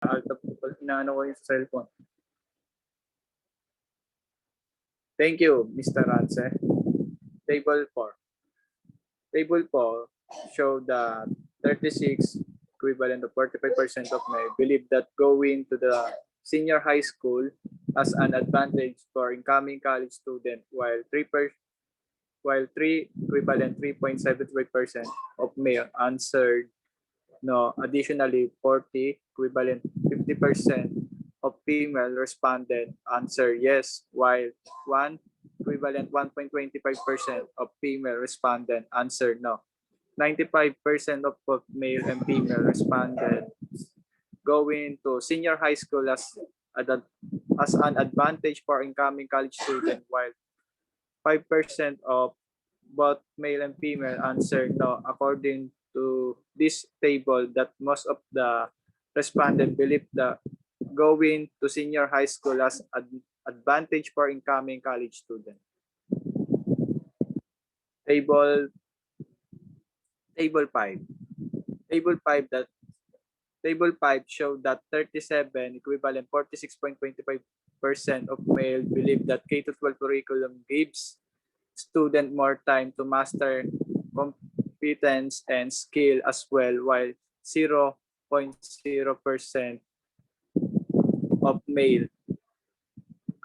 Inaano ko yung cellphone. Thank you, Mr. Rance. Table 4. Table 4 show that 36 equivalent to 45% of men believe that going to the senior high school as an advantage for incoming college student, while 3 equivalent 3.75% of male answered no. Additionally, 40 equivalent 50% of female respondent answer yes, while 1 equivalent 1.25% of female respondent answer no. 95% of both male and female respondents going to senior high school as an advantage for incoming college student, while 5% of both male and female answer no. According to this table, that most of the respondents believe that going to senior high school as an advantage for incoming college student. Table 5. Table 5 showed that 37 equivalent 46.25% of male believe that K-12 curriculum gives student more time to master competence and skill as well, while 0.0% of male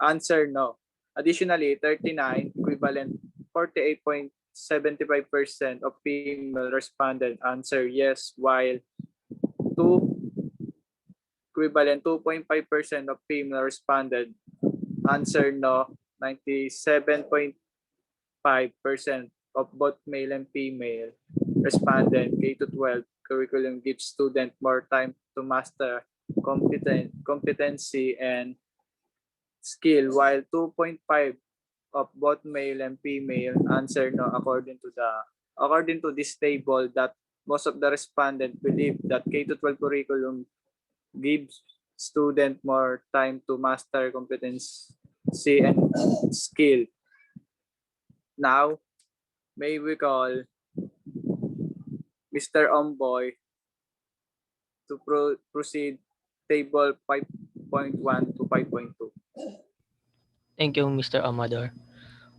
answer no. Additionally, 39 equivalent 48.75% of female respondent answer yes, while 2 equivalent 2.5% of female respondent answer no. 97.5% of both male and female respondent K-12 curriculum gives student more time to master competency and skill, while 2.5 of both male and female answer no. According to this table, that most of the respondents believe that K-12 curriculum gives student more time to master competency and skill. Now, may we call Mr. OMBOY to proceed table 5.1 to 5.2. Thank you, Mr. Amador.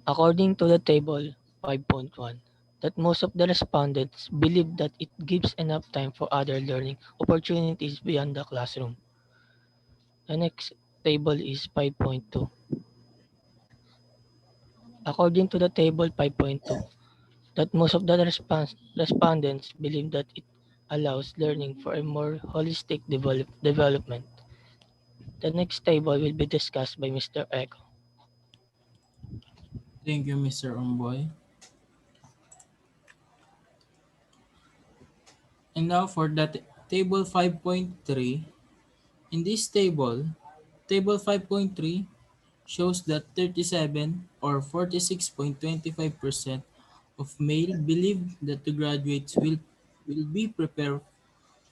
According to the table 5.1, that most of the respondents believe that it gives enough time for other learning opportunities beyond the classroom. The next table is 5.2. According to the table 5.2, that most of the respondents believe that it allows learning for a more holistic development. The next table will be discussed by Mr. Echo. Thank you, Mr. Omboy. And now for that table 5.3. In this table, table 5.3 shows that 37 or 46.25% of male believe that the graduates will be prepared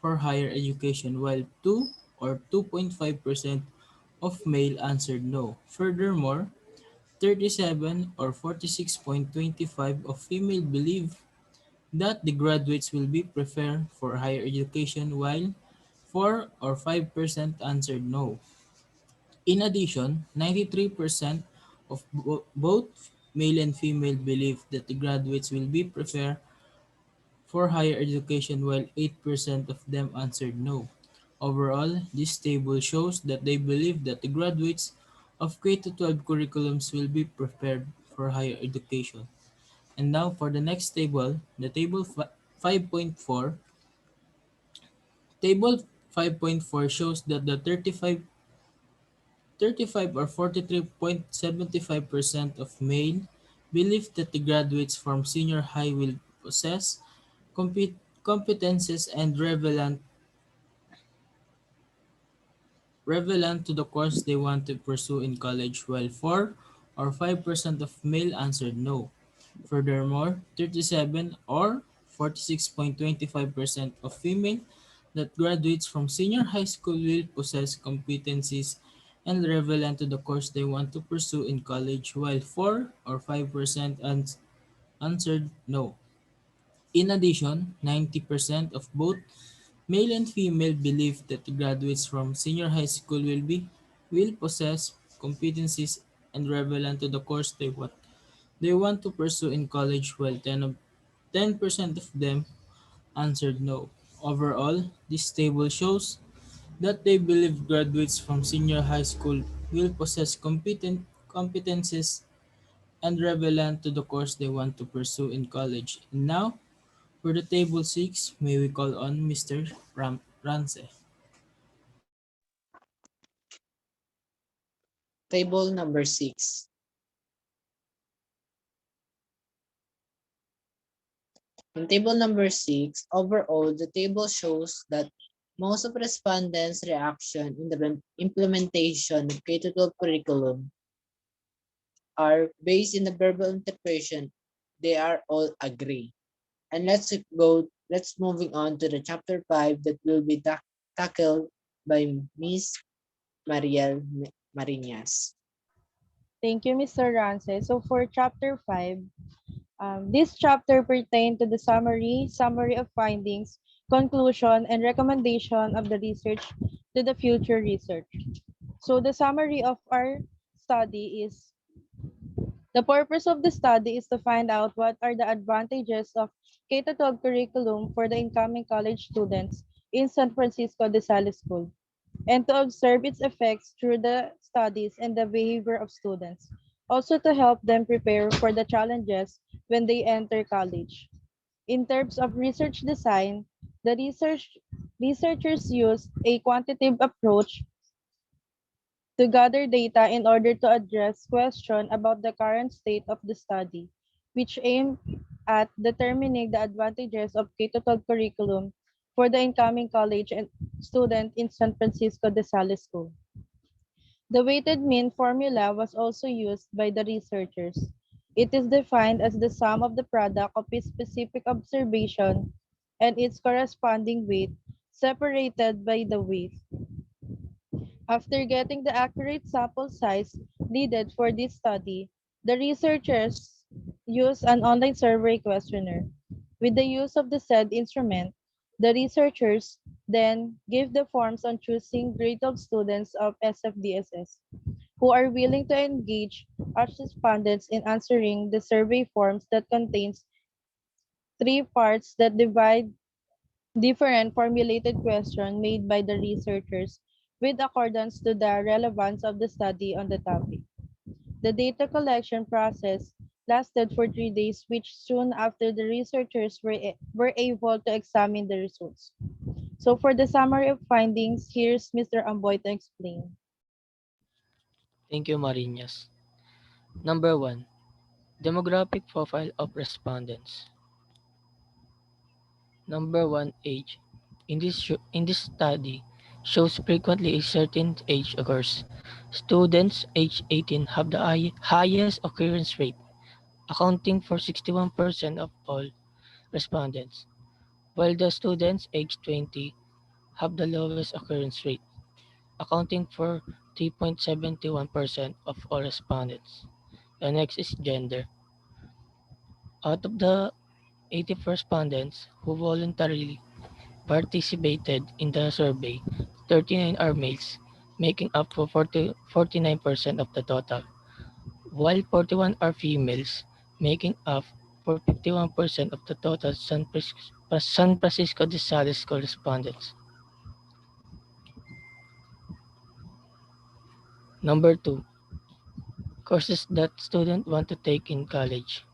for higher education, while 2 or 2.5% of male answered no. Furthermore, 37 or 46.25 of female believe that the graduates will be prepared for higher education, while 4 or 5% answered no. In addition, 93% of both male and female believe that the graduates will be prepared for higher education, while 8% of them answered no. Overall, this table shows that they believe that the graduates of K-12 curriculums will be prepared for higher education. And now for the next table, the table 5.4. Table 5.4 shows that the 35 or 43.75% of male believe that the graduates from senior high will possess competences and relevant to the course they want to pursue in college, while 4 or 5% of male answered no. Furthermore, 37 or 46.25% of female that graduates from senior high school will possess competencies and relevant to the course they want to pursue in college, while 4 or 5% answered no. In addition, 90% of both Male and female believe that graduates from senior high school will possess competencies and relevant to the course they want to pursue in college, while 10% of them answered no. Overall, this table shows that they believe graduates from senior high school will possess competencies and relevant to the course they want to pursue in college. And now, for the table 6, may we call on Mr. Rance. Table number 6. In table number 6, overall, the table shows that most of respondents' reaction in the implementation of K-12 curriculum are based in the verbal interpretation. They are all agree. And let's moving on to the chapter 5 that will be tackled by Miss Marielle Mariñas. Thank you, Mr. Rance. So for chapter 5, this chapter pertains to the summary of findings, conclusion, and recommendation of the research to the future research. So the summary of our study is, the purpose of the study is to find out what are the advantages of K-12 curriculum for the incoming college students in San Francisco de Sales School, and to observe its effects through the studies and the behavior of students. Also to help them prepare for the challenges when they enter college. In terms of research design, the researchers used a quantitative approach to gather data in order to address questions about the current state of the study, which aimed at determining the advantages of K-12 curriculum for the incoming college and student in San Francisco de Sales School. The weighted mean formula was also used by the researchers. It is defined as the sum of the product of a specific observation and its corresponding weight separated by the weight. After getting the accurate sample size needed for this study, the researchers used an online survey questionnaire. With the use of the said instrument, the researchers then gave the forms on choosing grade 12 students of SFDSS who are willing to engage as respondents in answering the survey forms that contains three parts that divide different formulated questions made by the researchers with accordance to the relevance of the study on the topic. The data collection process lasted for 3 days, which soon after the researchers were able to examine the results. So for the summary of findings, here's Mr. Amboy to explain. Thank you, Mariñas. Number 1. Demographic profile of respondents. Number 1. Age. In this study, shows frequently a certain age occurs. Students aged 18 have the highest occurrence rate, accounting for 61% of all respondents, while the students aged 20 have the lowest occurrence rate, accounting for 3.71% of all respondents. The next is gender. Out of the 80 respondents who voluntarily participated in the survey, 39 are males, making up for 49% of the total, while 41 are females, making up for 51% of the total San Francisco de Sales correspondents. Number 2. Courses that students want to take in college.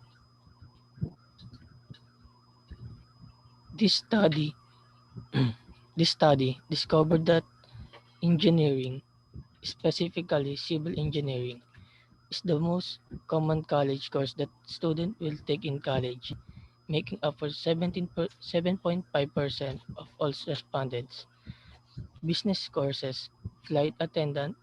This study this study discovered that engineering, specifically civil engineering, is the most common college course that students will take in college, making up for 7.5% of all respondents. Business courses, flight attendant,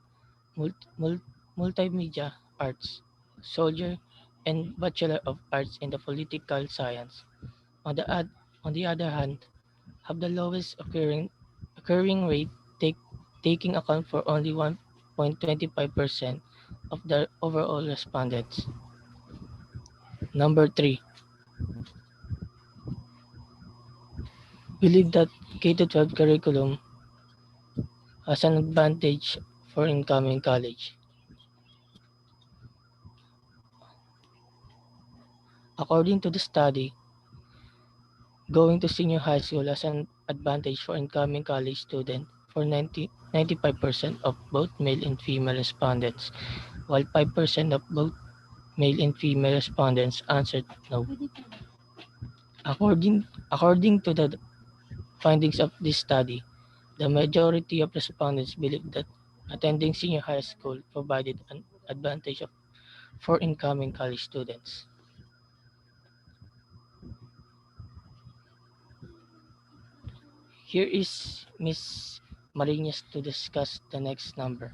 multimedia arts, soldier, and Bachelor of Arts in the Political Science, on the, on the other hand, have the lowest occurring rate, taking account for only 1.25% of the overall respondents. Number 3. believe that K-12 curriculum has an advantage for incoming college. According to the study, going to senior high school has an advantage for incoming college students for 95% of both male and female respondents, while 5% of both male and female respondents answered no. According to the findings of this study, the majority of respondents believe that attending senior high school provided an advantage for incoming college students. Here is Miss Mariñas to discuss the next number.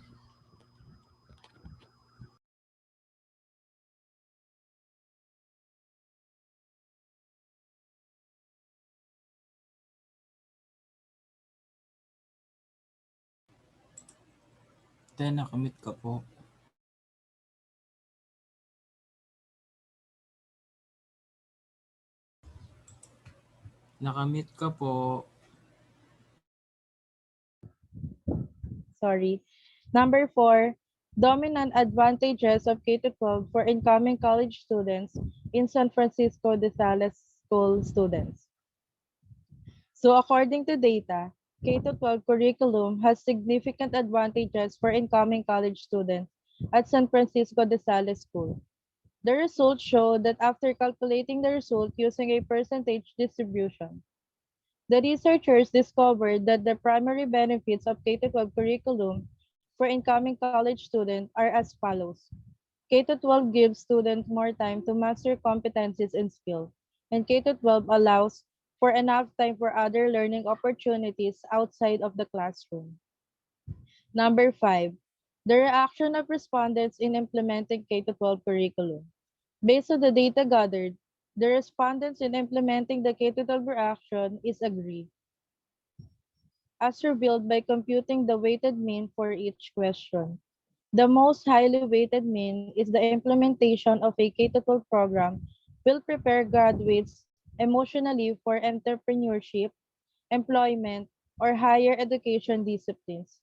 Nakamit ka po. Nakamit ka po. Sorry. Number 4, dominant advantages of K-12 for incoming college students in San Francisco de Sales School students. So according to data, K-12 curriculum has significant advantages for incoming college students at San Francisco de Sales School. The results show that after calculating the result using a percentage distribution, the researchers discovered that the primary benefits of K-12 curriculum for incoming college students are as follows. K-12 gives students more time to master competencies and skills, and K-12 allows for enough time for other learning opportunities outside of the classroom. Number 5, the reaction of respondents in implementing K-12 curriculum. Based on the data gathered, the respondents in implementing the K-12 reaction is agree, as revealed by computing the weighted mean for each question. The most highly weighted mean is the implementation of a K-12 program will prepare graduates emotionally for entrepreneurship, employment, or higher education disciplines,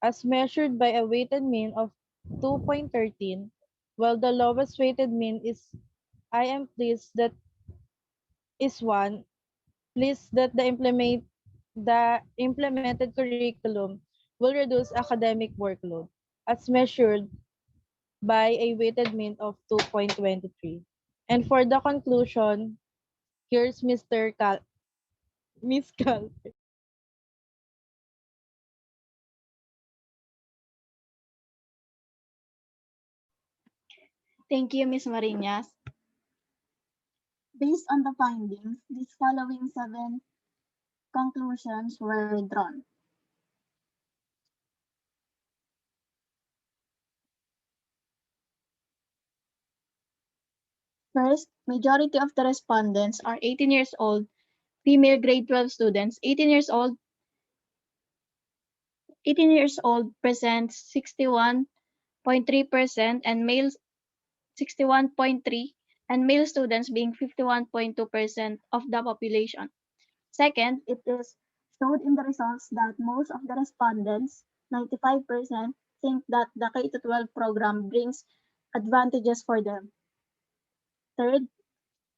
as measured by a weighted mean of 2.13, while the lowest weighted mean is I am pleased that is 1, pleased that the implemented curriculum will reduce academic workload, as measured by a weighted mean of 2.23. And for the conclusion, here's Miss Cal. Thank you, Ms. Mariñas. Based on the findings, these following 7 conclusions were drawn. First, majority of the respondents are 18 years old, female grade 12 students. 18 years old presents 61.3% and males 61.3, and male students being 51.2% of the population. Second, it is showed in the results that most of the respondents, 95%, think that the K-12 program brings advantages for them. Third,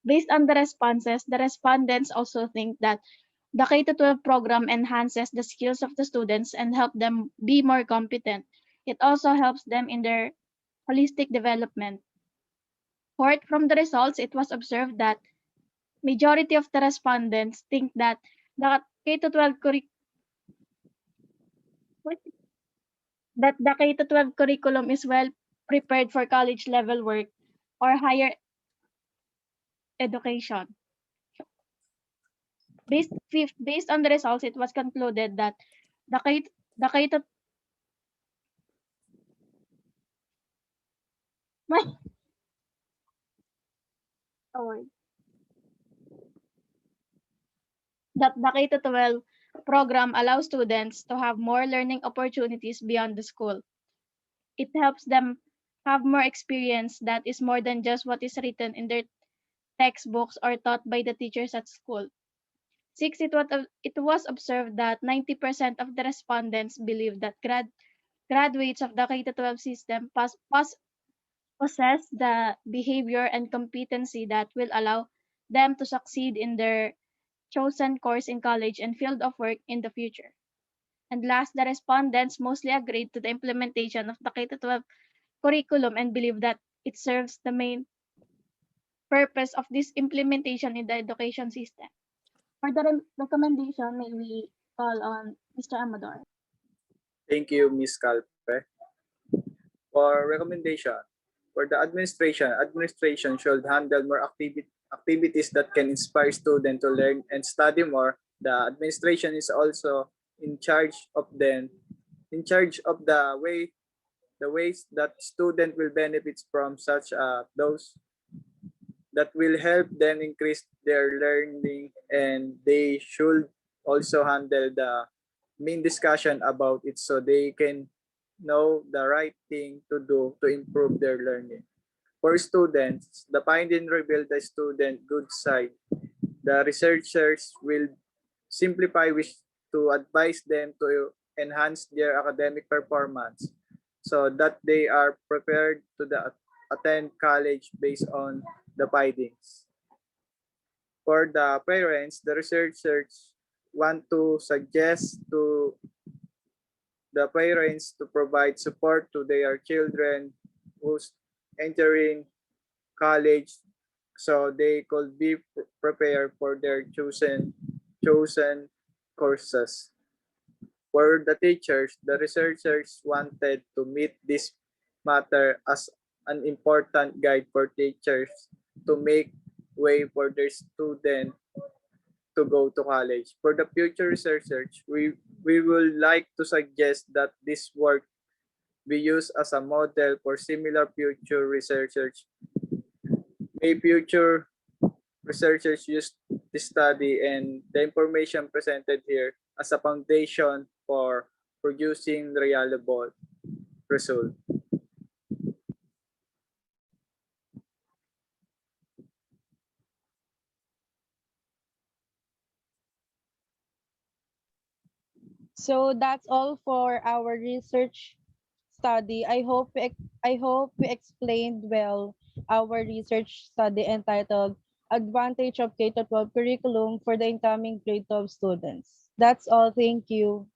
based on the responses, the respondents also think that the K-12 program enhances the skills of the students and help them be more competent. It also helps them in their holistic development. Fourth, from the results, it was observed that majority of the respondents think that the K-12 curriculum is well prepared for college level work or higher education. Based on the results, it was concluded that the K the K to oh, that the K-12 program allows students to have more learning opportunities beyond the school. It helps them have more experience that is more than just what is written in their textbooks or taught by the teachers at school. 6, it was observed that 90% of the respondents believe that graduates of the K-12 system possess the behavior and competency that will allow them to succeed in their chosen course in college and field of work in the future. And last, the respondents mostly agreed to the implementation of the K-12 curriculum and believe that it serves the main purpose of this implementation in the education system. For the recommendation, may we call on Mr. Amador. Thank you, Ms. CALPE. For recommendation, for the administration should handle more activities that can inspire students to learn and study more. The administration is also in charge of the ways that student will benefit from such those that will help them increase their learning, and they should also handle the main discussion about it so they can know the right thing to do to improve their learning. For students, the finding reveal the student good side. The researchers will simplify which to advise them to enhance their academic performance so that they are prepared to attend college based on the findings. For the parents, the researchers want to suggest to the parents to provide support to their children who's entering college so they could be prepared for their chosen courses. For the teachers, the researchers wanted to meet this matter as an important guide for teachers to make way for their student to go to college. For the future researchers, we will like to suggest that this work be used as a model for similar future researchers. May future researchers use this study and the information presented here as a foundation for producing reliable results. So that's all for our research study. I hope we explained well our research study entitled Advantage of K-12 Curriculum for the Incoming Grade 12 Students. That's all. Thank you.